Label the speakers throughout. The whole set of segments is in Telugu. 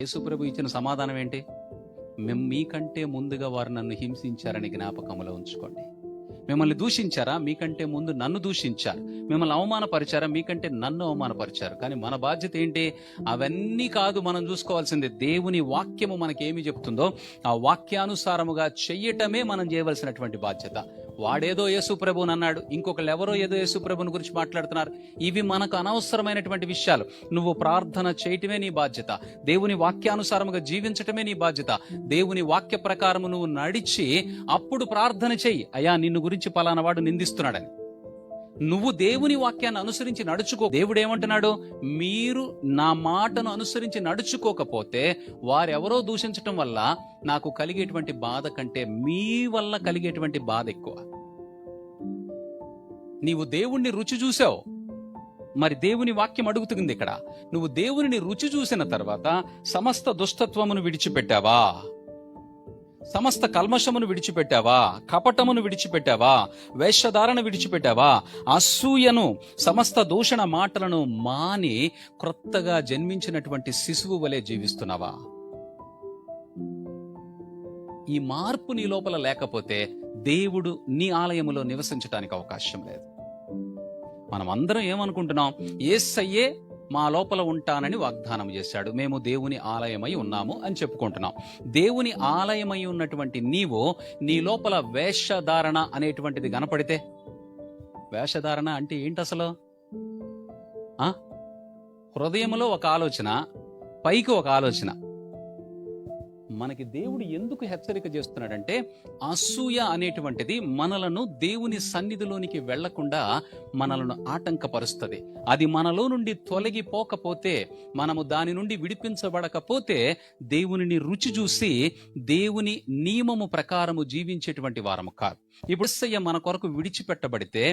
Speaker 1: యేసుప్రభు ఇచ్చిన సమాధానం ఏంటి? మీకంటే ముందుగా వారు నన్ను హింసించారని జ్ఞాపకంలో ఉంచుకోండి. మిమ్మల్ని దూషించారా? మీకంటే ముందు నన్ను దూషించారు. మిమ్మల్ని అవమానపరిచారా? మీకంటే నన్ను అవమానపరిచారు. కానీ మన బాధ్యత ఏంటి? అవన్నీ కాదు మనం చూసుకోవాల్సింది. దేవుని వాక్యము మనకేమి చెప్తుందో ఆ వాక్యానుసారముగా చెయ్యటమే మనం చేయవలసినటువంటి బాధ్యత. వాడేదో యేసుప్రభుని అన్నాడు, ఇంకొకళ్ళు ఎవరో ఏదో యేసుప్రభుని గురించి మాట్లాడుతున్నారు. ఇవి మనకు అనవసరమైనటువంటి విషయాలు. నువ్వు ప్రార్థన చేయటమే నీ బాధ్యత. దేవుని వాక్యానుసారముగా జీవించటమే నీ బాధ్యత. దేవుని వాక్య ప్రకారము నువ్వు నడిచి అప్పుడు ప్రార్థన చెయ్యి. అయ్యా, నిన్ను గురించి పలానా వాడు నిందిస్తున్నాడని. నువ్వు దేవుని వాక్యాన్ని అనుసరించి నడుచుకో. దేవుడు ఏమంటున్నాడు? మీరు నా మాటను అనుసరించి నడుచుకోకపోతే వారెవరో దూషించటం వల్ల నాకు కలిగేటువంటి బాధ కంటే మీ వల్ల కలిగేటువంటి బాధ ఎక్కువ. నీవు దేవుణ్ణి రుచి చూసావు, మరి దేవుని వాక్యం అడుగుతుంది ఇక్కడ, నువ్వు దేవుని రుచి చూసిన తర్వాత సమస్త దుష్టత్వమును విడిచిపెట్టావా? సమస్త కల్మషమును విడిచిపెట్టావా? కపటమును విడిచిపెట్టావా? వేషధారణ విడిచిపెట్టావా? అసూయను, సమస్త దూషణ మాటలను మాని క్రొత్తగా జన్మించినటువంటి శిశువు వలె జీవిస్తున్నావా? ఈ మార్పు నీ లోపల లేకపోతే దేవుడు నీ ఆలయములో నివసించడానికి అవకాశం లేదు. మనం అందరం ఏమనుకుంటున్నాం? యేసయ్యే మా లోపల ఉంటానని వాగ్దానం చేశాడు, మేము దేవుని ఆలయమై ఉన్నాము అని చెప్పుకుంటున్నాం. దేవుని ఆలయమై ఉన్నటువంటి నీవు నీ లోపల వేషధారణ అనేటువంటిది కనపడితే, వేషధారణ అంటే ఏంటి అసలు? హృదయంలో ఒక ఆలోచన, పైకి ఒక ఆలోచన. మనకి దేవుడు ఎందుకు హెచ్చరిక చేస్తున్నాడంటే, అసూయ అనేటువంటిది మనలను దేవుని సన్నిధిలోనికి వెళ్లకుండా మనలను ఆటంకపరుస్తుంది. అది మనలో నుండి తొలగిపోకపోతే, మనము దాని నుండి విడిపించబడకపోతే దేవునిని రుచి చూసి దేవుని నియమము ప్రకారము జీవించేటువంటి వారము కాదు. ఇప్పుడు యేసయ్య మన కొరకు విడిచిపెట్టబడితే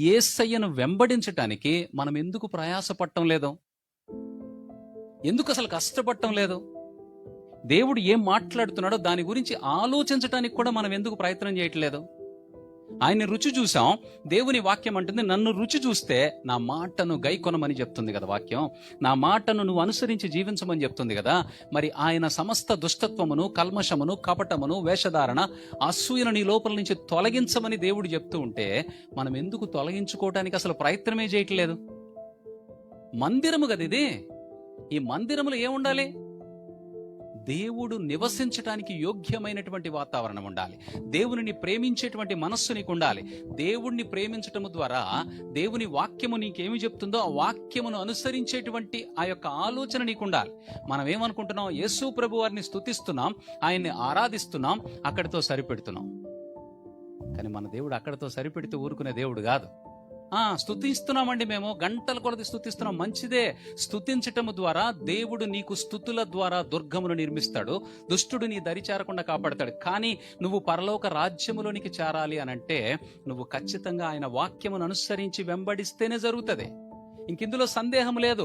Speaker 1: యేసయ్యను వెంబడించటానికి మనం ఎందుకు ప్రయాసపడటం లేదు? ఎందుకు అసలు కష్టపడటం లేదు? దేవుడు ఏం మాట్లాడుతున్నాడో దాని గురించి ఆలోచించడానికి కూడా మనం ఎందుకు ప్రయత్నం చేయట్లేదు? ఆయన్ని రుచి చూసాం. దేవుని వాక్యం అంటుంది, నన్ను రుచి చూస్తే నా మాటను గైకొనమని చెప్తుంది కదా వాక్యం. నా మాటను నువ్వు అనుసరించి జీవించమని చెప్తుంది కదా. మరి ఆయన సమస్త దుష్టత్వమును, కల్మషమును, కపటమును, వేషధారణ, అసూయను నీ లోపల నుంచి తొలగించమని దేవుడు చెప్తూ ఉంటే మనం ఎందుకు తొలగించుకోవటానికి అసలు ప్రయత్నమే చేయట్లేదు? మందిరము కదా ఇది. ఈ మందిరములో ఏముండాలి? దేవుడు నివసించటానికి యోగ్యమైనటువంటి వాతావరణం ఉండాలి. దేవునిని ప్రేమించేటువంటి మనస్సు నీకు ఉండాలి. దేవుణ్ణి ప్రేమించటము ద్వారా దేవుని వాక్యము నీకేమి చెప్తుందో ఆ వాక్యమును అనుసరించేటువంటి ఆ యొక్క ఆలోచన నీకు ఉండాలి. మనం ఏమనుకుంటున్నాం? యేసు ప్రభు వారిని స్తుతిస్తున్నాం, ఆయన్ని ఆరాధిస్తున్నాం, అక్కడితో సరిపెడుతున్నాం. కానీ మన దేవుడు అక్కడితో సరిపెడుతూ ఊరుకునే దేవుడు కాదు. స్తుతిస్తున్నామండి, మేము గంటల కొలది స్తుతిస్తున్నాం, మంచిదే. స్తుతించటము ద్వారా దేవుడు నీకు స్తుతుల ద్వారా దుర్గమును నిర్మిస్తాడు, దుష్టుడు నీ దరి చేరకుండా కాపాడతాడు. కానీ నువ్వు పరలోక రాజ్యములోనికి చేరాలి అనంటే నువ్వు ఖచ్చితంగా ఆయన వాక్యమును అనుసరించి వెంబడిస్తేనే జరుగుతుంది. ఇంకెందులో సందేహం లేదు.